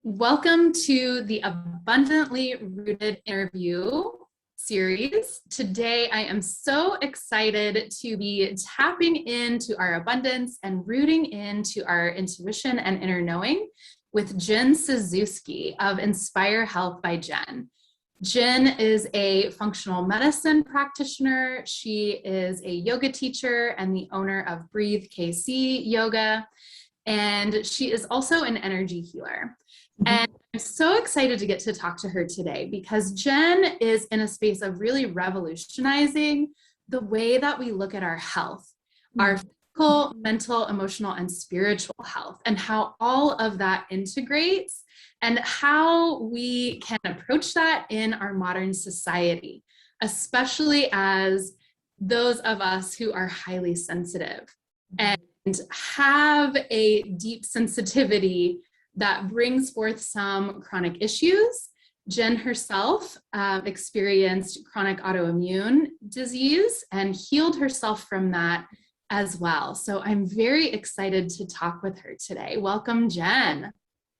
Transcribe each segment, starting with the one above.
Welcome to the Abundantly Rooted interview series. Today, I am so excited to be tapping into our abundance and rooting into our intuition and inner knowing with Jen Ciszewski of Inspire Health by Jen. Jen is a functional medicine practitioner. She is a yoga teacher and the owner of Breathe KC Yoga. And she is also an energy healer. And I'm so excited to get to talk to her today because Jen is in a space of really revolutionizing the way that we look at our health, our physical, mental, emotional, and spiritual health, and how all of that integrates and how we can approach that in our modern society, especially as those of us who are highly sensitive and have a deep sensitivity that brings forth some chronic issues. Jen herself experienced chronic autoimmune disease and healed herself from that as well. So I'm very excited to talk with her today. Welcome, Jen.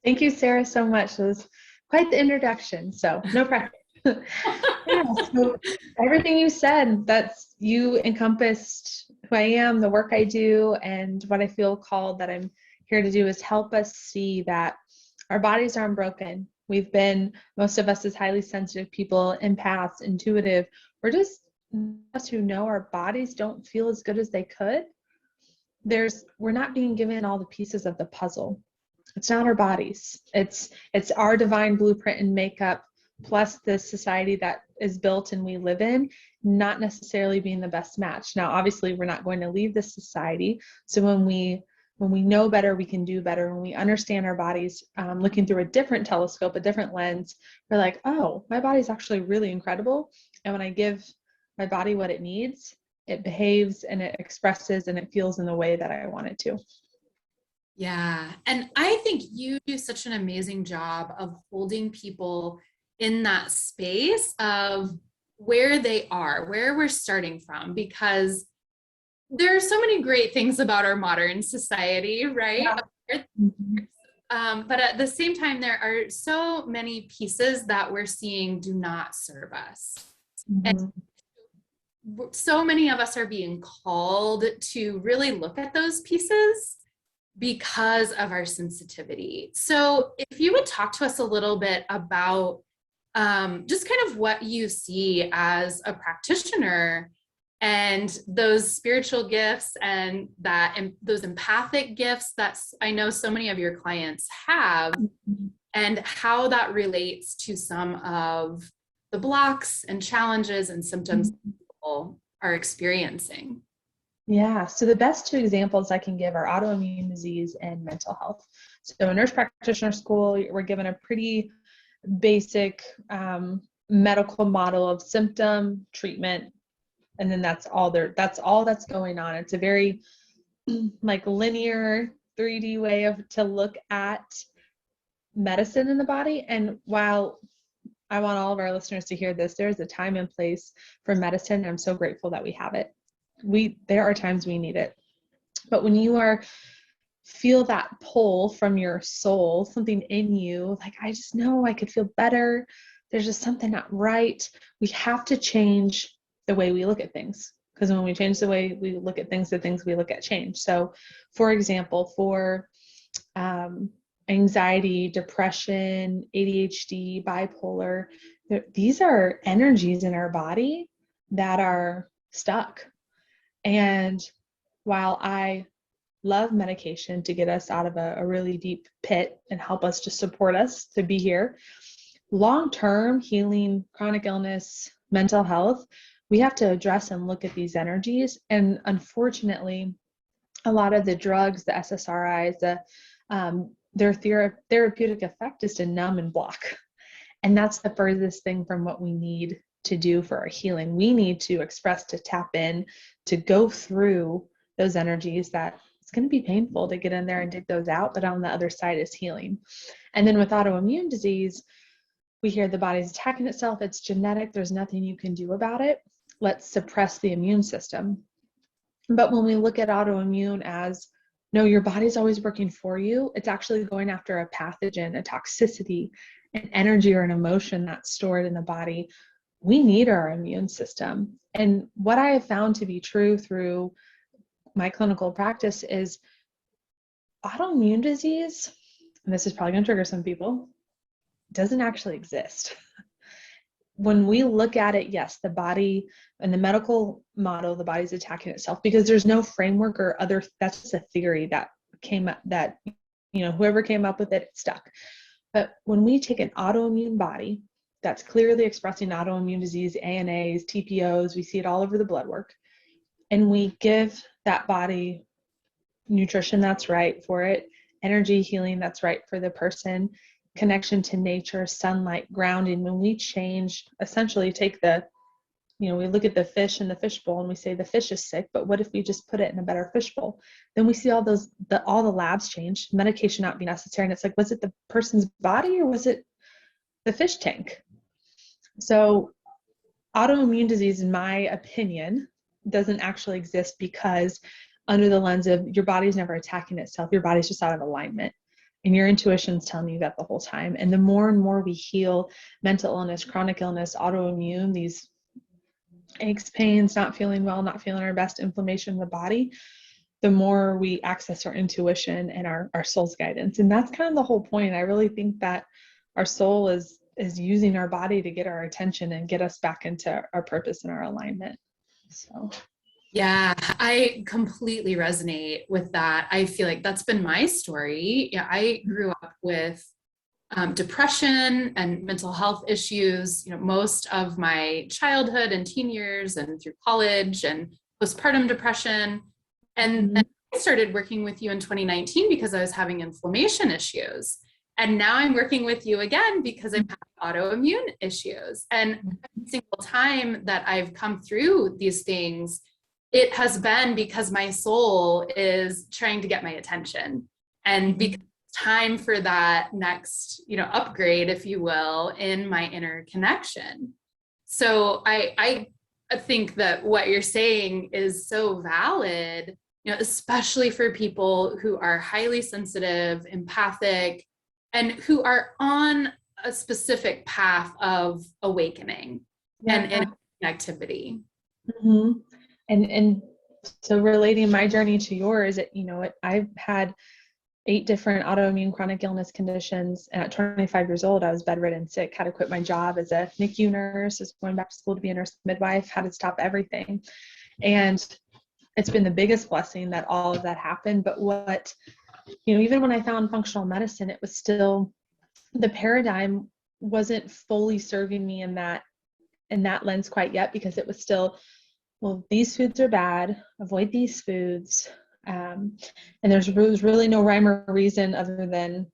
Thank you, Sarah, so much. It was quite the introduction, so no pressure. Yeah, so everything you said, you encompassed who I am, the work I do, and what I feel called that I'm here to do is help us see that our bodies are unbroken. Most of us as highly sensitive people, empaths, intuitive, we're just us who know our bodies don't feel as good as they could. We're not being given all the pieces of the puzzle. It's not our bodies. It's our divine blueprint and makeup, plus the society that is built and we live in, not necessarily being the best match. Now, obviously, we're not going to leave this society. So when we know better, we can do better. When we understand our bodies, looking through a different telescope, a different lens, we're like, oh, my body's actually really incredible. And when I give my body what it needs, it behaves and it expresses and it feels in the way that I want it to. Yeah. And I think you do such an amazing job of holding people in that space of where they are, where we're starting from, because there are so many great things about our modern society, right? Yeah. But at the same time, there are so many pieces that we're seeing do not serve us. And so many of us are being called to really look at those pieces because of our sensitivity. So if you would talk to us a little bit about just kind of what you see as a practitioner and those spiritual gifts and those empathic gifts that I know so many of your clients have, and how that relates to some of the blocks and challenges and symptoms people are experiencing. Yeah, so the best two examples I can give are autoimmune disease and mental health. So in nurse practitioner school, we're given a pretty basic medical model of symptom, treatment, and then that's all that's going on. It's a very like linear 3D way to look at medicine in the body. And while I want all of our listeners to hear this, there's a time and place for medicine. And I'm so grateful that we have it. There are times we need it. But when you feel that pull from your soul, something in you, like, I just know I could feel better. There's just something not right. We have to change the way we look at things. Because when we change the way we look at things, the things we look at change. So, for example, for anxiety, depression, ADHD, bipolar, these are energies in our body that are stuck. And while I love medication to get us out of a really deep pit and help us to support us to be here, long-term healing, chronic illness, mental health, we have to address and look at these energies. And unfortunately, a lot of the drugs, the SSRIs, their therapeutic effect is to numb and block. And that's the furthest thing from what we need to do for our healing. We need to express, to tap in, to go through those energies that it's going to be painful to get in there and dig those out, but on the other side is healing. And then with autoimmune disease, we hear the body's attacking itself. It's genetic. There's nothing you can do about it. Let's suppress the immune system. But when we look at autoimmune as no, your body's always working for you. It's actually going after a pathogen, a toxicity, an energy or an emotion that's stored in the body. We need our immune system. And what I have found to be true through my clinical practice is autoimmune disease, and this is probably going to trigger some people, doesn't actually exist. When we look at it, yes, the body and the medical model, the body's attacking itself because there's no framework or other, that's just a theory that came up that, whoever came up with it, it stuck. But when we take an autoimmune body that's clearly expressing autoimmune disease, ANAs, TPOs, we see it all over the blood work, and we give that body nutrition that's right for it, energy healing that's right for the person, connection to nature, sunlight, grounding. When we change, essentially take we look at the fish in the fishbowl and we say the fish is sick, but what if we just put it in a better fishbowl? Then we see all the labs change, medication not be necessary. And it's like, was it the person's body or was it the fish tank? So autoimmune disease, in my opinion, doesn't actually exist because under the lens of your body's never attacking itself, your body's just out of alignment. And your intuition's telling you that the whole time. And the more and more we heal mental illness, chronic illness, autoimmune, these aches, pains, not feeling well, not feeling our best, inflammation in the body, the more we access our intuition and our soul's guidance. And that's kind of the whole point. I really think that our soul is using our body to get our attention and get us back into our purpose and our alignment. So. Yeah, I completely resonate with that. I feel like that's been my story. Yeah, I grew up with depression and mental health issues, most of my childhood and teen years and through college and postpartum depression. And I started working with you in 2019 because I was having inflammation issues. And now I'm working with you again because I'm having autoimmune issues. And every single time that I've come through these things, it has been because my soul is trying to get my attention, and because it's time for that next, upgrade, if you will, in my inner connection. So I think that what you're saying is so valid, especially for people who are highly sensitive, empathic, and who are on a specific path of awakening and activity. Mm-hmm. And so relating my journey to yours, I've had 8 different autoimmune chronic illness conditions. And at 25 years old, I was bedridden, sick, had to quit my job as a NICU nurse, was going back to school to be a nurse midwife, had to stop everything. And it's been the biggest blessing that all of that happened. But even when I found functional medicine, it was still, the paradigm wasn't fully serving me in that lens quite yet, because it was still, well, these foods are bad, avoid these foods. And there's really no rhyme or reason other than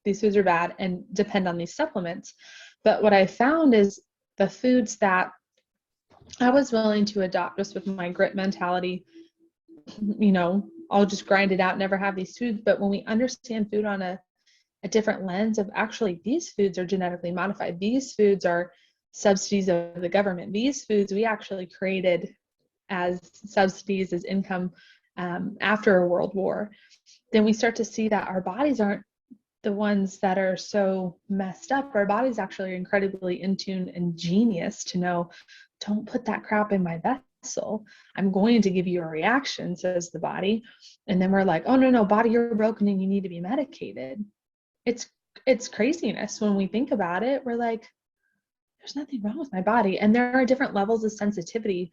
these foods are bad and depend on these supplements. But what I found is the foods that I was willing to adopt, just with my grit mentality, I'll just grind it out, never have these foods. But when we understand food on a different lens of, actually, these foods are genetically modified, these foods are subsidies of the government, these foods we actually created as subsidies, as income after a world war, then we start to see that our bodies aren't the ones that are so messed up. Our bodies actually are incredibly in tune and genius to know, don't put that crap in my vessel. I'm going to give you a reaction, says the body. And then we're like, oh, no, body, you're broken and you need to be medicated. It's craziness when we think about it. We're like, there's nothing wrong with my body. And there are different levels of sensitivity.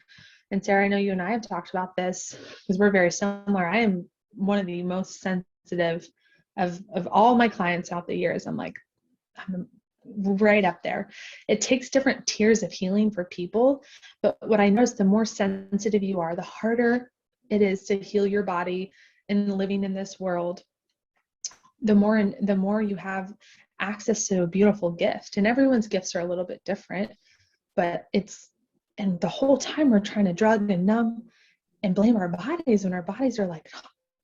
And Sarah, I know you and I have talked about this because we're very similar. I am one of the most sensitive of all my clients out the years. I'm right up there. It takes different tiers of healing for people. But what I noticed, the more sensitive you are, the harder it is to heal your body and living in this world. The more you have access to a beautiful gift. And everyone's gifts are a little bit different, but and the whole time we're trying to drug and numb and blame our bodies when our bodies are like,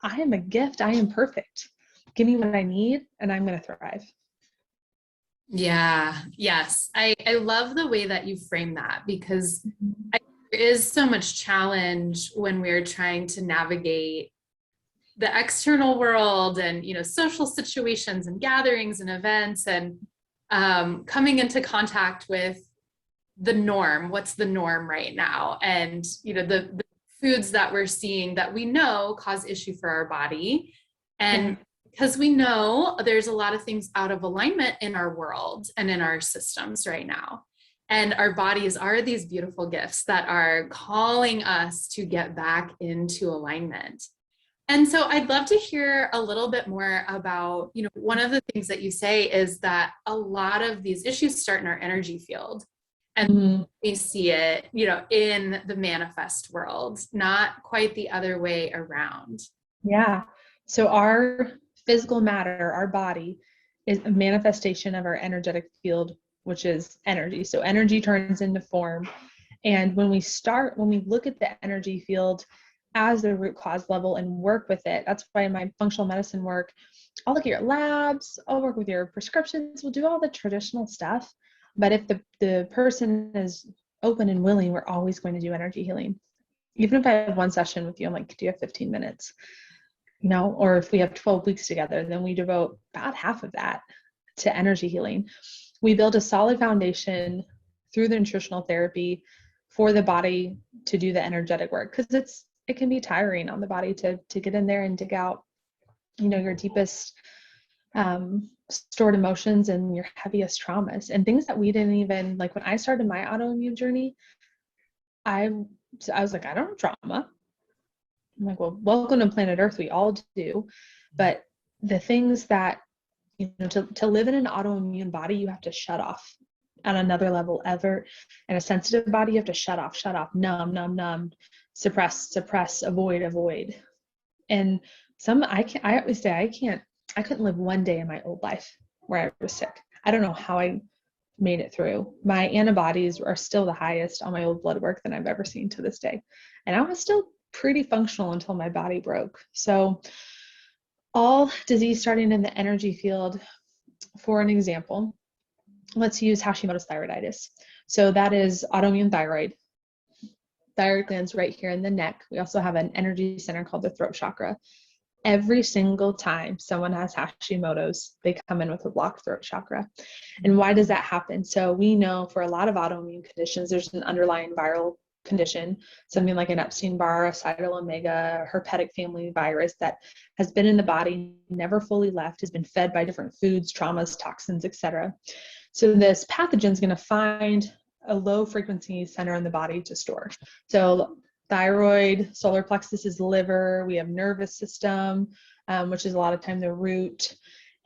I am a gift. I am perfect. Give me what I need and I'm going to thrive. Yeah. Yes. I love the way that you frame that, because there is so much challenge when we're trying to navigate the external world and, social situations and gatherings and events, and coming into contact with the norm. What's the norm right now? And, the foods that we're seeing that we know cause issue for our body. And because we know there's a lot of things out of alignment in our world and in our systems right now. And our bodies are these beautiful gifts that are calling us to get back into alignment. And so I'd love to hear a little bit more about, one of the things that you say is that a lot of these issues start in our energy field. And we see it, in the manifest world, not quite the other way around. Yeah. So our physical matter, our body, is a manifestation of our energetic field, which is energy. So energy turns into form. And when we look at the energy field as the root cause level and work with it, that's why in my functional medicine work, I'll look at your labs, I'll work with your prescriptions, we'll do all the traditional stuff. But if the person is open and willing, we're always going to do energy healing. Even if I have one session with you, I'm like, do you have 15 minutes? Or if we have 12 weeks together, then we devote about half of that to energy healing. We build a solid foundation through the nutritional therapy for the body to do the energetic work, because it can be tiring on the body to get in there and dig out, your deepest stored emotions and your heaviest traumas and things that we didn't even, like when I started my autoimmune journey, I was like, I don't have trauma. I'm like, well, welcome to planet Earth. We all do. But the things that, to live in an autoimmune body, you have to shut off on another level ever. And a sensitive body, you have to shut off, numb, suppress, avoid. And I always say, I couldn't live one day in my old life where I was sick. I don't know how I made it through. My antibodies are still the highest on my old blood work than I've ever seen to this day. And I was still pretty functional until my body broke. So all disease starting in the energy field, for an example, let's use Hashimoto's thyroiditis. So that is autoimmune thyroid glands right here in the neck. We also have an energy center called the throat chakra. Every single time someone has Hashimoto's, they come in with a blocked throat chakra. And why does that happen? So we know for a lot of autoimmune conditions, there's an underlying viral condition, something like an Epstein-Barr, a cytomega, herpetic family virus that has been in the body, never fully left, has been fed by different foods, traumas, toxins, etc. So this pathogen is going to find a low frequency center in the body to store. So thyroid, solar plexus is liver, we have nervous system, which is a lot of time the root.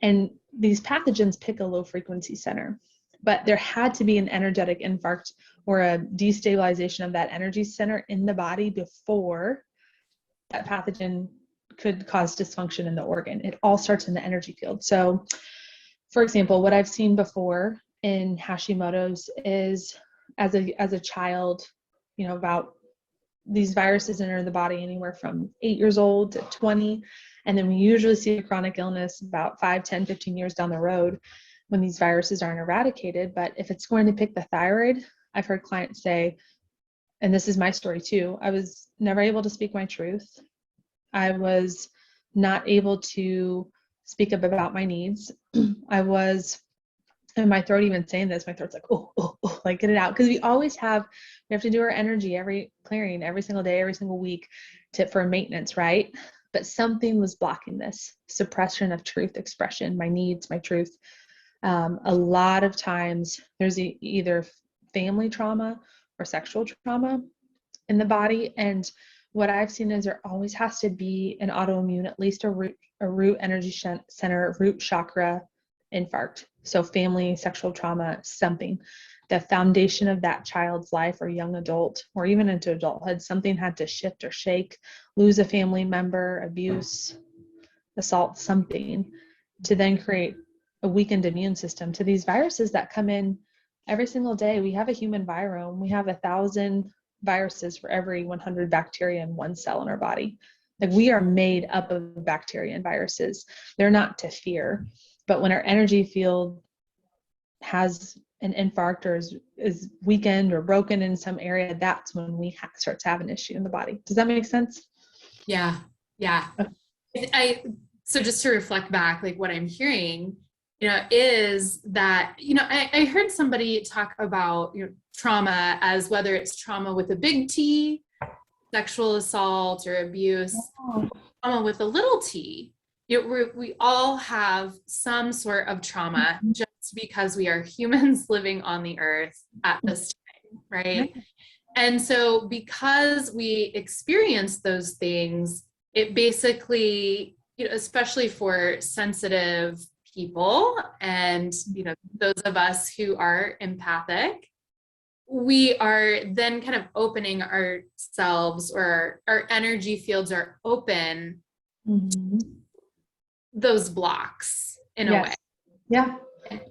And these pathogens pick a low frequency center. But there had to be an energetic infarct or a destabilization of that energy center in the body before that pathogen could cause dysfunction in the organ. It all starts in the energy field. So, for example, what I've seen before in Hashimoto's is as a child, about these viruses enter the body anywhere from 8 years old to 20. And then we usually see a chronic illness about 5, 10, 15 years down the road when these viruses aren't eradicated. But if it's going to pick the thyroid, I've heard clients say, and this is my story too, I was never able to speak my truth. I was not able to speak up about my needs. I was, and my throat even saying this, my throat's like, oh, like get it out. Because we have to do our energy clearing every single day, every single week for maintenance, right? But something was blocking this suppression of truth expression, my needs, my truth. A lot of times there's either family trauma or sexual trauma in the body. And what I've seen is there always has to be an autoimmune, at least a root energy center, root chakra infarct. So family, sexual trauma, something. The foundation of that child's life or young adult, or even into adulthood, something had to shift or shake, lose a family member, abuse, assault, something, to then create a weakened immune system to these viruses that come in every single day. We have a human virome. We have 1,000 viruses for every 100 bacteria in one cell in our body. Like, we are made up of bacteria and viruses. They're not to fear. But when our energy field has an infarct or is weakened or broken in some area, that's when we start to have an issue in the body. Does that make sense? Yeah. Okay. So just to reflect back, like what I'm hearing, is that, I heard somebody talk about, trauma as whether it's trauma with a big T, sexual assault or abuse, trauma with a little t. We all have some sort of trauma just because we are humans living on the earth at this time, right? And so because we experience those things, it basically, especially for sensitive people and, those of us who are empathic, we are then kind of opening ourselves, or our energy fields are open, those blocks in a way. Yeah.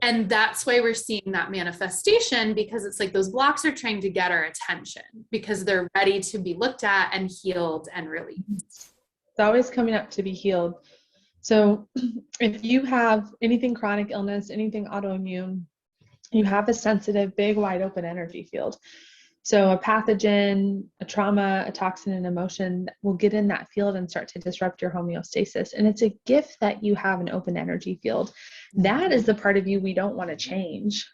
And that's why we're seeing that manifestation, because it's like those blocks are trying to get our attention because they're ready to be looked at and healed and released. It's always coming up to be healed. So if you have anything chronic illness, anything autoimmune, you have a sensitive, big, wide open energy field. So a pathogen, a trauma, a toxin, an emotion will get in that field and start to disrupt your homeostasis. And it's a gift that you have an open energy field. That is the part of you we don't want to change.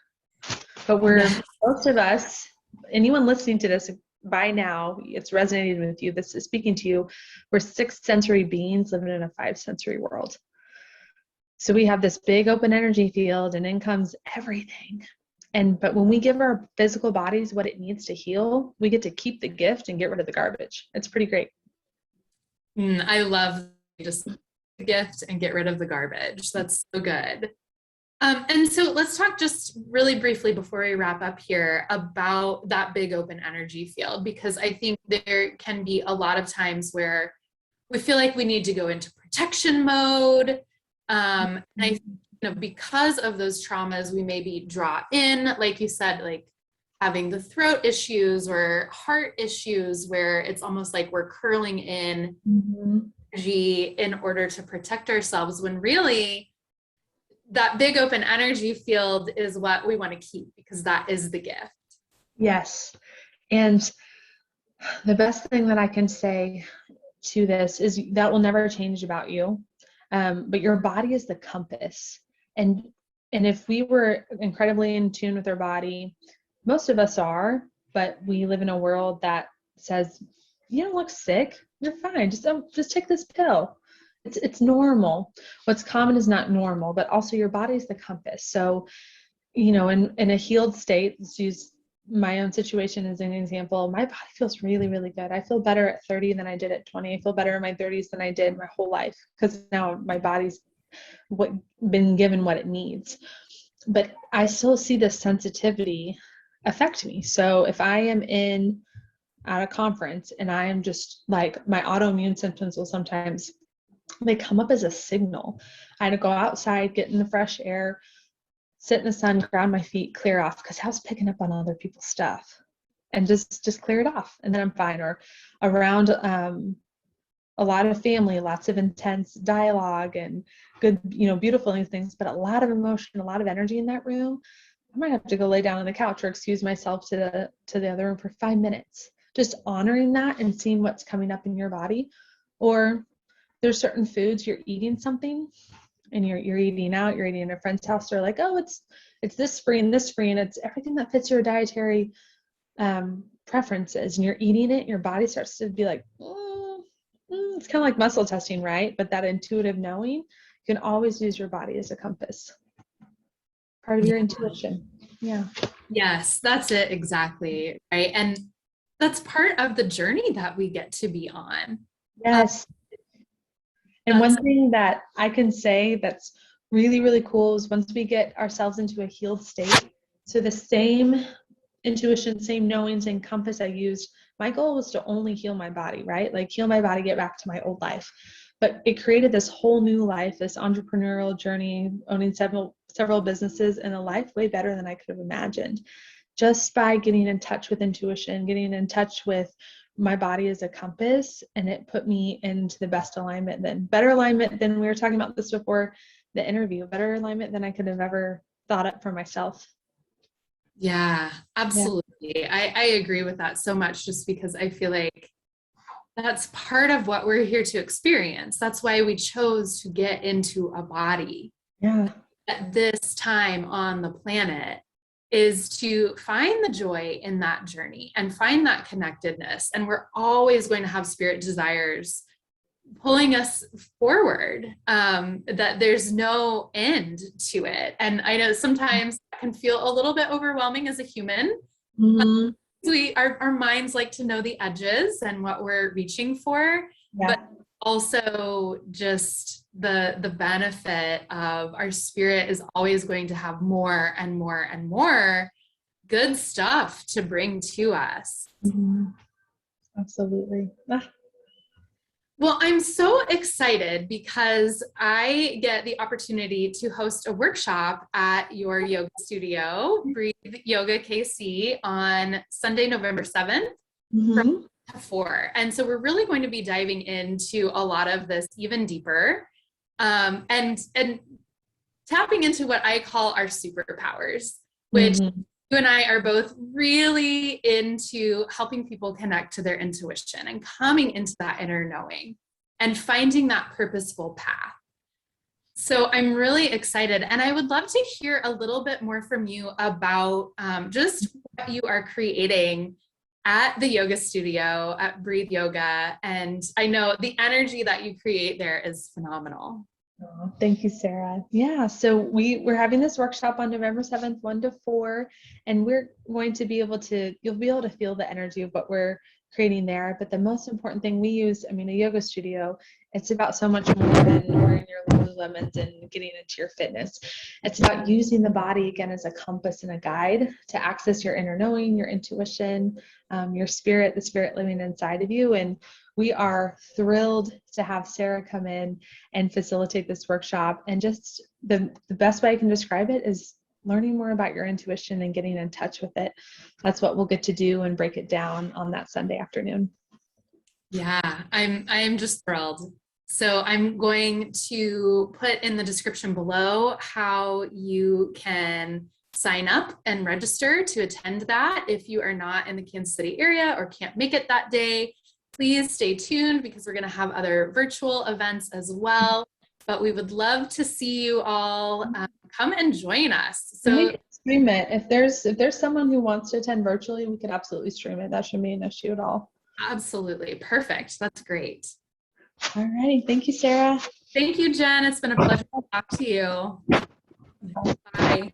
But most of us, anyone listening to this by now, it's resonating with you, this is speaking to you, we're 6 sensory beings living in a 5 sensory world. So we have this big open energy field, and in comes everything. But when we give our physical bodies what it needs to heal, we get to keep the gift and get rid of the garbage. It's pretty great. I love just the gift and get rid of the garbage. That's so good. And so let's talk just really briefly before we wrap up here about that big open energy field, because I think there can be a lot of times where we feel like we need to go into protection mode. And I think, because of those traumas, we maybe draw in, like you said, like having the throat issues or heart issues, where it's almost like we're curling in energy in order to protect ourselves, when really that big open energy field is what we want to keep, because that is the gift. Yes. And the best thing that I can say to this is that will never change about you. But your body is the compass. And if we were incredibly in tune with our body, most of us are, but we live in a world that says, you don't look sick, you're fine, just take this pill. It's normal. What's common is not normal, but also your body is the compass. So, in a healed state, let's use my own situation as an example, my body feels really, really good. I feel better at 30 than I did at 20. I feel better in my 30s than I did my whole life, because now my body's been given what it needs. But I still see this sensitivity affect me. So if I am at a conference and I am just like, my autoimmune symptoms will sometimes, they come up as a signal. I had to go outside, get in the fresh air, sit in the sun, ground my feet, clear off, because I was picking up on other people's stuff, and just clear it off, and then I'm fine. Or around a lot of family, lots of intense dialogue and good, beautiful things, but a lot of emotion, a lot of energy in that room, I might have to go lay down on the couch or excuse myself to the other room for 5 minutes, just honoring that and seeing what's coming up in your body. Or there's certain foods, you're eating something and you're eating out, you're eating in a friend's house, they're like, oh, it's this free and this free, and it's everything that fits your dietary preferences, and you're eating it, your body starts to be like, it's kind of like muscle testing, right? But that intuitive knowing, you can always use your body as a compass, part of your intuition. Yeah. Yes, that's it. Exactly. Right. And that's part of the journey that we get to be on. Yes. And one thing that I can say that's really, really cool is once we get ourselves into a healed state, so the same intuition, same knowing, same compass I used, my goal was to only heal my body, right? Like heal my body, get back to my old life. But it created this whole new life, this entrepreneurial journey, owning several businesses, and a life way better than I could have imagined, just by getting in touch with intuition, getting in touch with my body as a compass. And it put me into the best alignment, better alignment than, we were talking about this before the interview, better alignment than I could have ever thought up for myself. Yeah, absolutely. Yeah. I agree with that so much, just because I feel like That's part of what we're here to experience. That's why we chose to get into a body Yeah. at this time on the planet, is to find the joy in that journey and find that connectedness. And we're always going to have spirit desires pulling us forward, that there's no end to it. And I know sometimes that can feel a little bit overwhelming as a human. Mm-hmm. Our minds like to know the edges and what we're reaching for, Yeah. but also just the benefit of our spirit is always going to have more and more and more good stuff to bring to us. Mm-hmm. Absolutely. Well, I'm so excited because I get the opportunity to host a workshop at your yoga studio, Breathe Yoga KC, on Sunday, November 7th from 4. And so we're really going to be diving into a lot of this even deeper, and tapping into what I call our superpowers, which you and I are both really into helping people connect to their intuition and coming into that inner knowing and finding that purposeful path. So I'm really excited, and I would love to hear a little bit more from you about just what you are creating at the yoga studio at Breathe Yoga. And I know the energy that you create there is phenomenal. Oh, thank you, Sarah. Yeah, so we're having this workshop on November 7th, 1 to 4, and we're going to be able to, you'll be able to feel the energy of what we're creating there. But the most important thing we use, I mean, a yoga studio, it's about so much more than wearing your Lululemons and getting into your fitness. It's about using the body again as a compass and a guide to access your inner knowing, your intuition, your spirit, the spirit living inside of you. And we are thrilled to have Sarah come in and facilitate this workshop. And just the best way I can describe it is learning more about your intuition and getting in touch with it. That's what we'll get to do and break it down on that Sunday afternoon. Yeah, I am just thrilled. So I'm going to put in the description below how you can sign up and register to attend that. If you are not in the Kansas City area or can't make it that day, please stay tuned because we're going to have other virtual events as well. But we would love to see you all come and join us. So we can stream it. If there's someone who wants to attend virtually, we can absolutely stream it. That shouldn't be an issue at all. Absolutely. Perfect. That's great. All righty. Thank you, Sarah. Thank you, Jen. It's been a pleasure to talk to you. Bye.